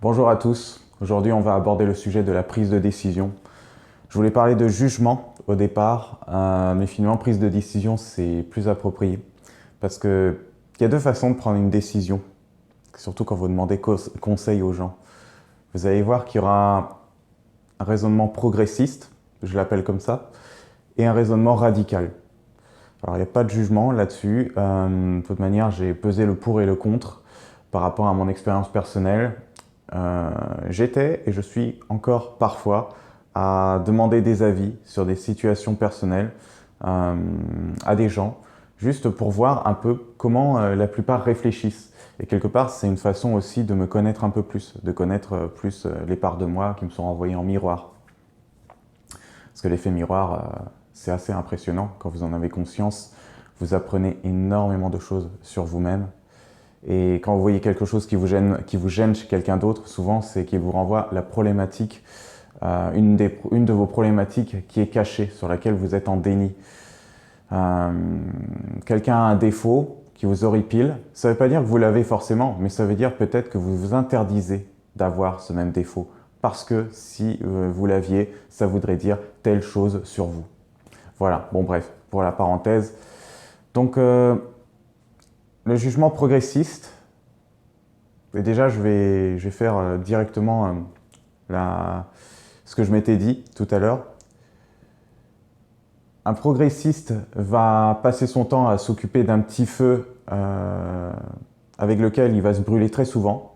Bonjour à tous. Aujourd'hui, on va aborder le sujet de la prise de décision. Je voulais parler de jugement au départ, mais finalement, prise de décision, c'est plus approprié. Parce qu'il y a deux façons de prendre une décision, surtout quand vous demandez conseil aux gens. Vous allez voir qu'il y aura un raisonnement progressiste, je l'appelle comme ça, et un raisonnement radical. Alors, il n'y a pas de jugement là-dessus. De toute manière, j'ai pesé le pour et le contre par rapport à mon expérience personnelle. J'étais et je suis encore parfois à demander des avis sur des situations personnelles à des gens, juste pour voir un peu comment la plupart réfléchissent. Et quelque part, c'est une façon aussi de me connaître un peu plus, de connaître plus les parts de moi qui me sont renvoyées en miroir. Parce que l'effet miroir, c'est assez impressionnant. Quand vous en avez conscience, vous apprenez énormément de choses sur vous-même. Et quand vous voyez quelque chose qui vous gêne chez quelqu'un d'autre, souvent c'est qu'il vous renvoie la problématique, une de vos problématiques qui est cachée, sur laquelle vous êtes en déni. Quelqu'un a un défaut qui vous horripile, ça ne veut pas dire que vous l'avez forcément, mais ça veut dire peut-être que vous vous interdisez d'avoir ce même défaut. Parce que si vous l'aviez, ça voudrait dire telle chose sur vous. Voilà, bon bref, pour la parenthèse. Donc, le jugement progressiste, et déjà je vais faire directement ce que je m'étais dit tout à l'heure. Un progressiste va passer son temps à s'occuper d'un petit feu avec lequel il va se brûler très souvent.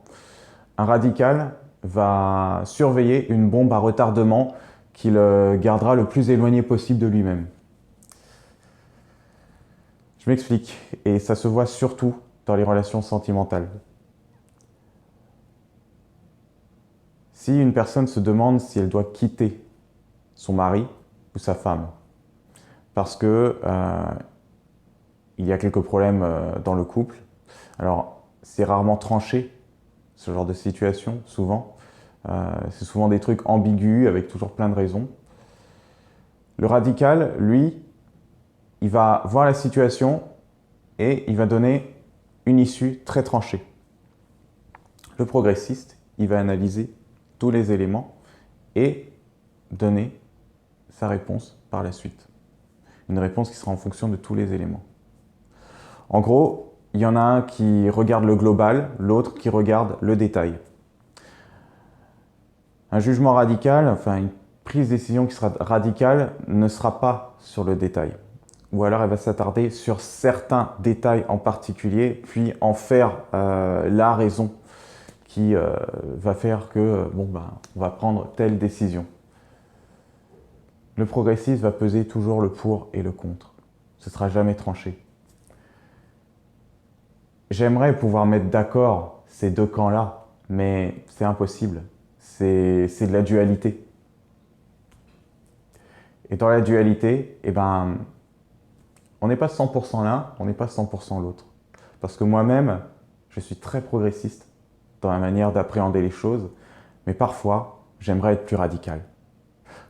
Un radical va surveiller une bombe à retardement qu'il gardera le plus éloigné possible de lui-même. Je m'explique, et ça se voit surtout dans les relations sentimentales. Si une personne se demande si elle doit quitter son mari ou sa femme, parce que il y a quelques problèmes dans le couple, alors c'est rarement tranché, ce genre de situation, souvent. C'est souvent des trucs ambigus, avec toujours plein de raisons. Le radical, lui, il va voir la situation et il va donner une issue très tranchée. Le progressiste, il va analyser tous les éléments et donner sa réponse par la suite. Une réponse qui sera en fonction de tous les éléments. En gros, il y en a un qui regarde le global, l'autre qui regarde le détail. Un jugement radical, enfin une prise de décision qui sera radicale, ne sera pas sur le détail. Ou alors elle va s'attarder sur certains détails en particulier, puis en faire la raison qui va faire que on va prendre telle décision. Le progressiste va peser toujours le pour et le contre. Ce ne sera jamais tranché. J'aimerais pouvoir mettre d'accord ces deux camps-là, mais c'est impossible. C'est de la dualité. Et dans la dualité, on n'est pas 100% l'un, on n'est pas 100% l'autre. Parce que moi-même, je suis très progressiste dans la manière d'appréhender les choses, mais parfois, j'aimerais être plus radical.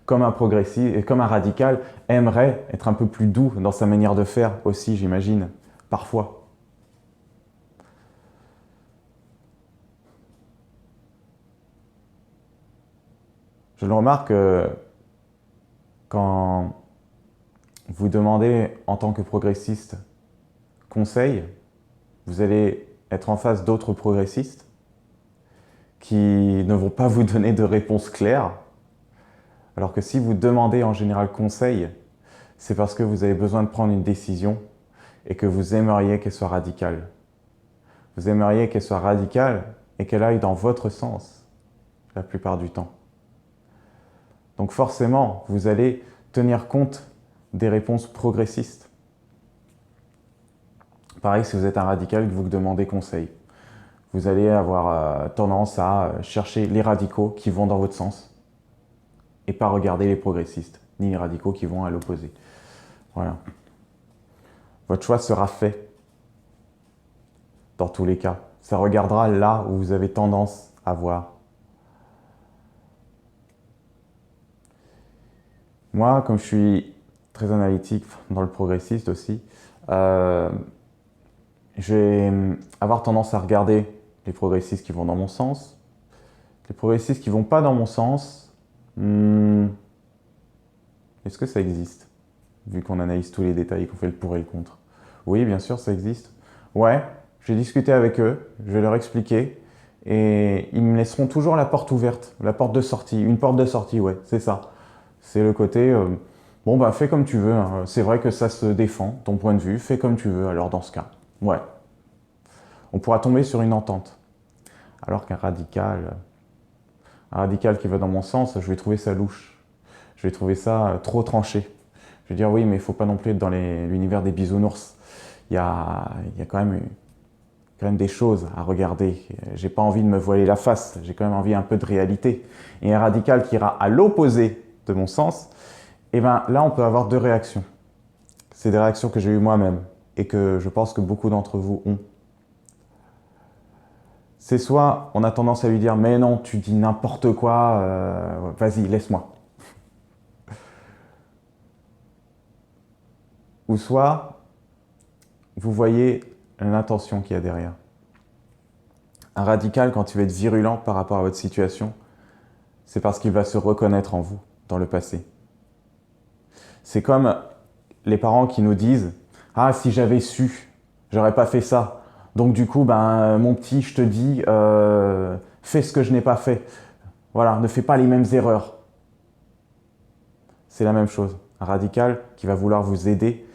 Comme un progressiste et comme un radical aimerait être un peu plus doux dans sa manière de faire aussi, j'imagine, parfois. Je le remarque quand vous demandez en tant que progressiste conseil, vous allez être en face d'autres progressistes qui ne vont pas vous donner de réponse claire, alors que si vous demandez en général conseil, c'est parce que vous avez besoin de prendre une décision et que vous aimeriez qu'elle soit radicale. Vous aimeriez qu'elle soit radicale et qu'elle aille dans votre sens la plupart du temps. Donc forcément, vous allez tenir compte des réponses progressistes. Pareil, si vous êtes un radical et que vous demandez conseil, vous allez avoir tendance à chercher les radicaux qui vont dans votre sens et pas regarder les progressistes, ni les radicaux qui vont à l'opposé. Voilà. Votre choix sera fait dans tous les cas. Ça regardera là où vous avez tendance à voir. Moi, comme je suis très analytique dans le progressiste aussi, je vais avoir tendance à regarder les progressistes qui vont dans mon sens, Les progressistes qui vont pas dans mon sens, est-ce que ça existe? Vu qu'on analyse tous les détails, qu'on fait le pour et le contre. Oui, bien sûr, ça existe. Ouais, j'ai discuté avec eux, je vais leur expliquer, et ils me laisseront toujours la porte ouverte, la porte de sortie, une porte de sortie, ouais, c'est ça. C'est le côté, bon bah fais comme tu veux, hein. C'est vrai que ça se défend, ton point de vue, fais comme tu veux, alors dans ce cas. Ouais. On pourra tomber sur une entente. Alors un radical qui va dans mon sens, je vais trouver ça louche. Je vais trouver ça trop tranché. Je vais dire oui, mais il ne faut pas non plus être dans l'univers des bisounours. Il y a quand même des choses à regarder. J'ai pas envie de me voiler la face. J'ai quand même envie un peu de réalité. Et un radical qui ira à l'opposé de mon sens, et ben là, on peut avoir deux réactions. C'est des réactions que j'ai eues moi-même et que je pense que beaucoup d'entre vous ont. C'est soit on a tendance à lui dire mais non, tu dis n'importe quoi, vas-y, laisse-moi. Ou soit vous voyez l'intention qu'il y a derrière. Un radical, quand il va être virulent par rapport à votre situation, c'est parce qu'il va se reconnaître en vous, dans le passé. C'est comme les parents qui nous disent « Ah, si j'avais su, j'aurais pas fait ça. Donc du coup, ben, mon petit, je te dis, fais ce que je n'ai pas fait. Voilà, ne fais pas les mêmes erreurs. » C'est la même chose. Un radical qui va vouloir vous aider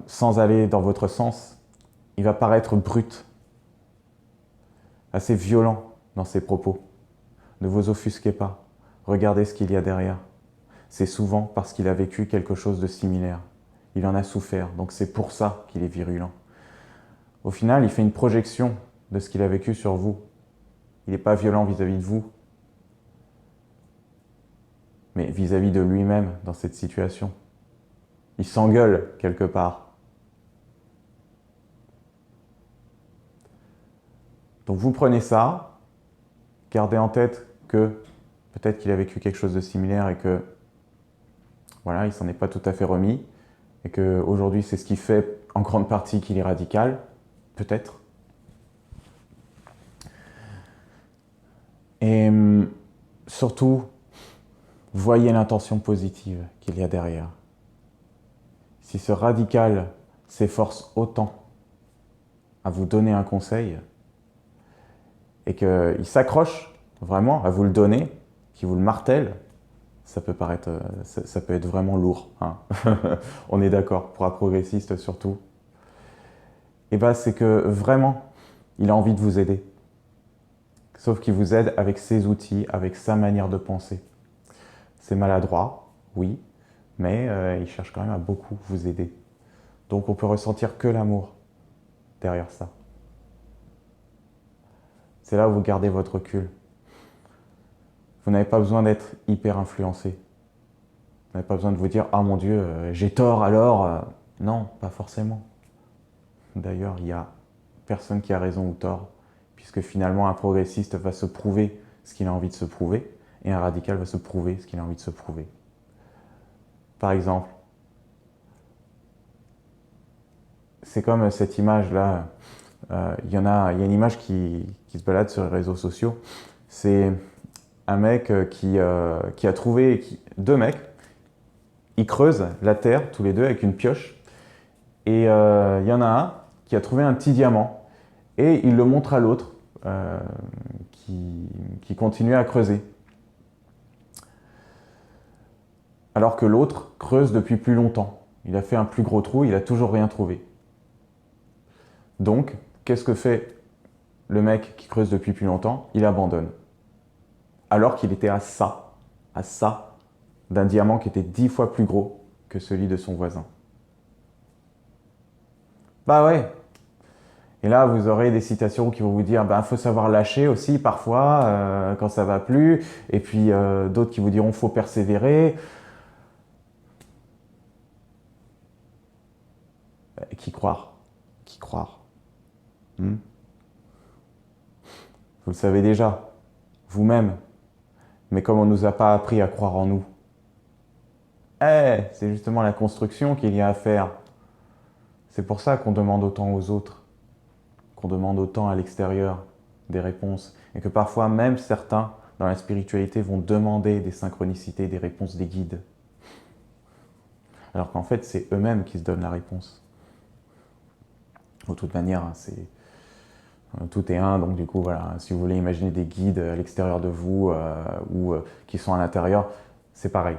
sans aller dans votre sens, il va paraître brut, assez violent dans ses propos. Ne vous offusquez pas. Regardez ce qu'il y a derrière. C'est souvent parce qu'il a vécu quelque chose de similaire. Il en a souffert, donc c'est pour ça qu'il est virulent. Au final, il fait une projection de ce qu'il a vécu sur vous. Il n'est pas violent vis-à-vis de vous, mais vis-à-vis de lui-même dans cette situation. Il s'engueule quelque part. Donc vous prenez ça, gardez en tête que peut-être qu'il a vécu quelque chose de similaire et que voilà, il s'en est pas tout à fait remis et qu'aujourd'hui c'est ce qui fait en grande partie qu'il est radical, peut-être. Et surtout, voyez l'intention positive qu'il y a derrière. Si ce radical s'efforce autant à vous donner un conseil et qu'il s'accroche vraiment à vous le donner, qu'il vous le martèle, ça peut être vraiment lourd, hein. On est d'accord, pour un progressiste surtout. Et ben c'est que vraiment, il a envie de vous aider. Sauf qu'il vous aide avec ses outils, avec sa manière de penser. C'est maladroit, oui, mais il cherche quand même à beaucoup vous aider. Donc on peut ressentir que l'amour derrière ça. C'est là où vous gardez votre recul. Vous n'avez pas besoin d'être hyper influencé. Vous n'avez pas besoin de vous dire « Ah mon Dieu, j'ai tort alors !» Non, pas forcément. D'ailleurs, il n'y a personne qui a raison ou tort, puisque finalement un progressiste va se prouver ce qu'il a envie de se prouver, et un radical va se prouver ce qu'il a envie de se prouver. Par exemple, c'est comme cette image-là, il y a une image qui se balade sur les réseaux sociaux, c'est un mec qui a trouvé, deux mecs, ils creusent la terre tous les deux avec une pioche, et il y en a un qui a trouvé un petit diamant, et il le montre à l'autre, qui continue à creuser. Alors que l'autre creuse depuis plus longtemps. Il a fait un plus gros trou, il n'a toujours rien trouvé. Donc, qu'est-ce que fait le mec qui creuse depuis plus longtemps? Il abandonne. Alors qu'il était à ça d'un diamant qui était 10 fois plus gros que celui de son voisin. Bah ouais. Et là, vous aurez des citations qui vont vous dire faut savoir lâcher aussi parfois quand ça va plus. Et puis d'autres qui vous diront faut persévérer. Qui croire? Qui croire? Vous le savez déjà, vous-même. Mais comme on ne nous a pas appris à croire en nous, c'est justement la construction qu'il y a à faire. C'est pour ça qu'on demande autant aux autres, qu'on demande autant à l'extérieur. des réponses et que parfois même certains dans la spiritualité vont demander des synchronicités, des réponses des guides. Alors qu'en fait, c'est eux-mêmes qui se donnent la réponse. De toute manière, tout est un, donc du coup, voilà, si vous voulez imaginer des guides à l'extérieur de vous ou qui sont à l'intérieur, c'est pareil.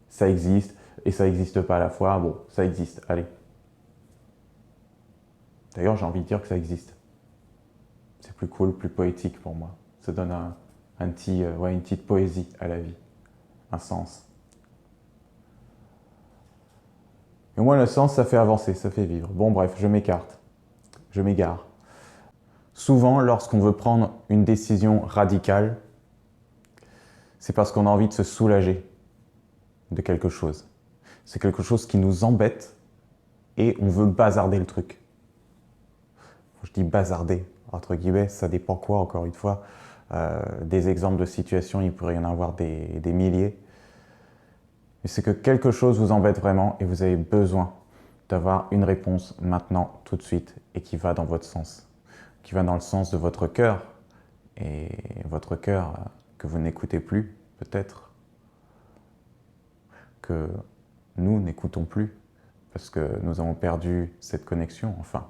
Ça existe et ça n'existe pas à la fois. Bon, ça existe, allez. D'ailleurs, j'ai envie de dire que ça existe. C'est plus cool, plus poétique pour moi. Ça donne une petite poésie à la vie, un sens. Et moi, le sens, ça fait avancer, ça fait vivre. Bon, bref, je m'écarte, je m'égare. Souvent, lorsqu'on veut prendre une décision radicale, c'est parce qu'on a envie de se soulager de quelque chose. C'est quelque chose qui nous embête et on veut bazarder le truc. Je dis bazarder, entre guillemets, ça dépend quoi, encore une fois. Des exemples de situations, il pourrait y en avoir des milliers. Mais c'est que quelque chose vous embête vraiment et vous avez besoin d'avoir une réponse maintenant, tout de suite, et qui va dans votre sens. Qui va dans le sens de votre cœur. Et votre cœur que vous n'écoutez plus, peut-être. Que nous n'écoutons plus. Parce que nous avons perdu cette connexion, enfin.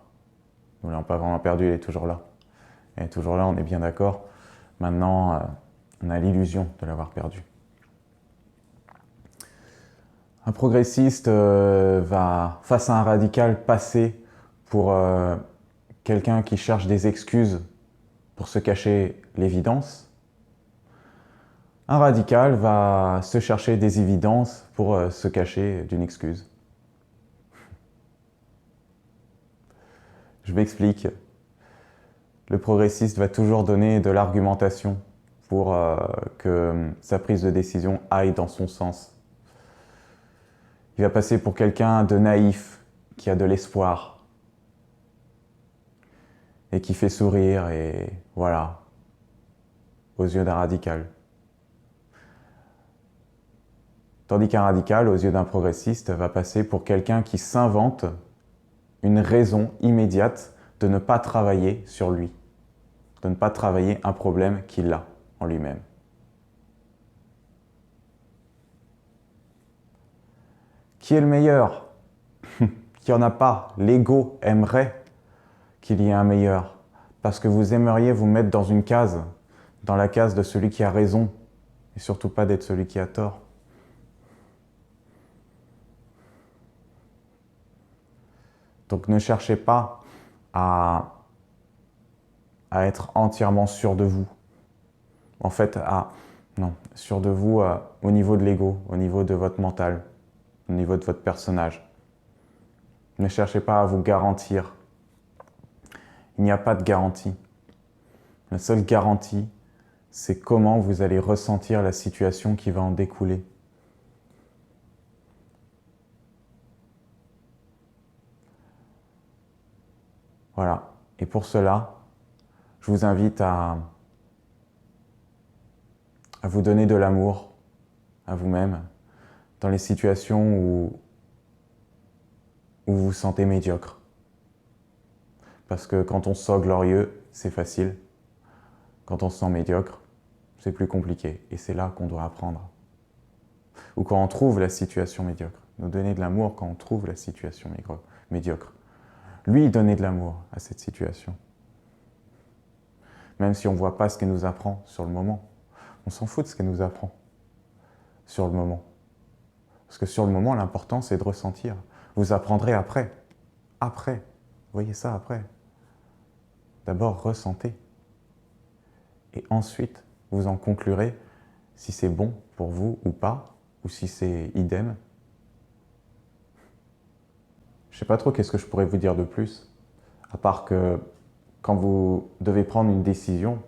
Nous ne l'avons pas vraiment perdue, elle est toujours là. Elle est toujours là, on est bien d'accord. Maintenant, on a l'illusion de l'avoir perdue. Un progressiste va, face à un radical, passer pour quelqu'un qui cherche des excuses pour se cacher l'évidence. Un radical va se chercher des évidences pour se cacher d'une excuse. Je m'explique. Le progressiste va toujours donner de l'argumentation pour que sa prise de décision aille dans son sens. Il va passer pour quelqu'un de naïf, qui a de l'espoir et qui fait sourire, et voilà, aux yeux d'un radical. Tandis qu'un radical, aux yeux d'un progressiste, va passer pour quelqu'un qui s'invente une raison immédiate de ne pas travailler sur lui, de ne pas travailler un problème qu'il a en lui-même. Qui est le meilleur? Il n'y en a pas. L'ego aimerait qu'il y ait un meilleur, parce que vous aimeriez vous mettre dans une case, dans la case de celui qui a raison, et surtout pas d'être celui qui a tort. Donc ne cherchez pas à être entièrement sûr de vous. En fait, non, sûr de vous au niveau de l'ego, au niveau de votre mental, au niveau de votre personnage. Ne cherchez pas à vous garantir. Il n'y a pas de garantie. La seule garantie, c'est comment vous allez ressentir la situation qui va en découler. Voilà. Et pour cela, je vous invite à vous donner de l'amour à vous-même dans les situations où vous vous sentez médiocre. Parce que quand on se sent glorieux, c'est facile. Quand on se sent médiocre, c'est plus compliqué. Et c'est là qu'on doit apprendre. Ou quand on trouve la situation médiocre. Nous donner de l'amour quand on trouve la situation médiocre. Lui donner de l'amour à cette situation. Même si on ne voit pas ce qu'elle nous apprend sur le moment. On s'en fout de ce qu'elle nous apprend sur le moment. Parce que sur le moment, l'important, c'est de ressentir. Vous apprendrez après. Après. Voyez ça après. D'abord, ressentez. Et ensuite, vous en conclurez si c'est bon pour vous ou pas, ou si c'est idem. Je ne sais pas trop qu'est-ce que je pourrais vous dire de plus, à part que quand vous devez prendre une décision,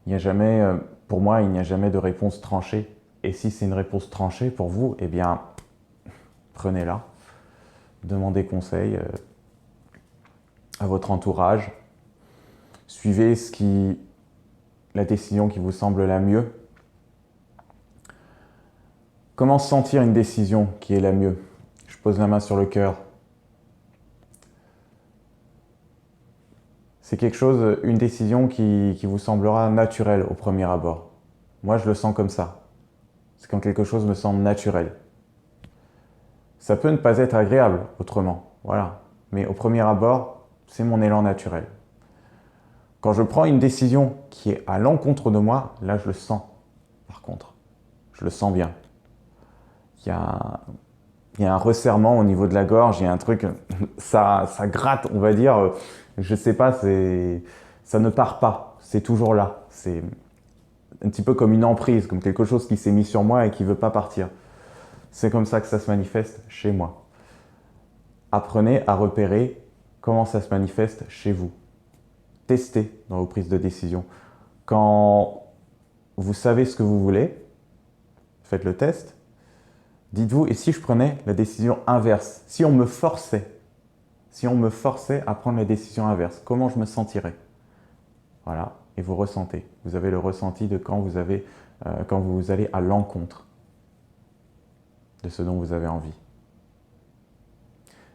il n'y a jamais, pour moi, il n'y a jamais de réponse tranchée. Et si c'est une réponse tranchée pour vous, eh bien, prenez-la. Demandez conseil à votre entourage. Suivez la décision qui vous semble la mieux. Comment sentir une décision qui est la mieux? Je pose la main sur le cœur. C'est quelque chose, une décision qui vous semblera naturelle au premier abord. Moi, je le sens comme ça. C'est quand quelque chose me semble naturel. Ça peut ne pas être agréable autrement, voilà. Mais au premier abord, c'est mon élan naturel. Quand je prends une décision qui est à l'encontre de moi, là, je le sens, par contre. Je le sens bien. Il y a, il y a un resserrement au niveau de la gorge, il y a un truc, ça gratte, on va dire. Je sais pas, ça ne part pas, c'est toujours là. C'est un petit peu comme une emprise, comme quelque chose qui s'est mis sur moi et qui ne veut pas partir. C'est comme ça que ça se manifeste chez moi. Apprenez à repérer comment ça se manifeste chez vous. Testez dans vos prises de décision. Quand vous savez ce que vous voulez, faites le test. Dites-vous, et si je prenais la décision inverse? Si on me forçait à prendre la décision inverse, comment je me sentirais? Voilà, et vous ressentez. Vous avez le ressenti de quand vous allez à l'encontre de ce dont vous avez envie.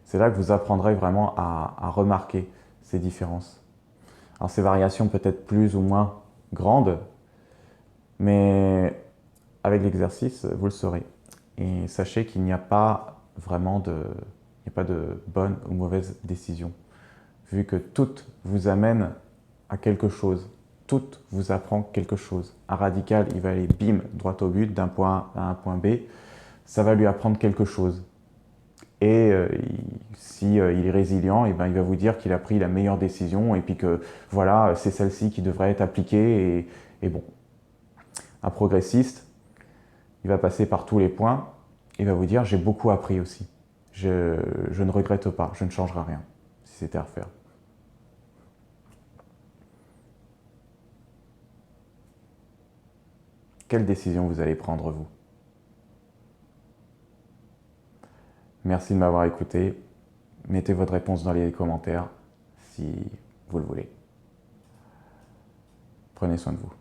C'est là que vous apprendrez vraiment à remarquer ces différences. Alors ces variations peut-être plus ou moins grandes, mais avec l'exercice, vous le saurez. Et sachez qu'il n'y a pas vraiment de bonne ou mauvaise décision, vu que toutes vous amènent à quelque chose. Toutes vous apprend quelque chose. Un radical, il va aller bim, droit au but, d'un point A à un point B. Ça va lui apprendre quelque chose. Et si il est résilient, et ben, il va vous dire qu'il a pris la meilleure décision et puis que voilà, c'est celle-ci qui devrait être appliquée. Et bon, un progressiste, il va passer par tous les points et va vous dire j'ai beaucoup appris aussi. Je ne regrette pas, je ne changerai rien si c'était à refaire. Quelle décision vous allez prendre, vous? Merci de m'avoir écouté. Mettez votre réponse dans les commentaires si vous le voulez. Prenez soin de vous.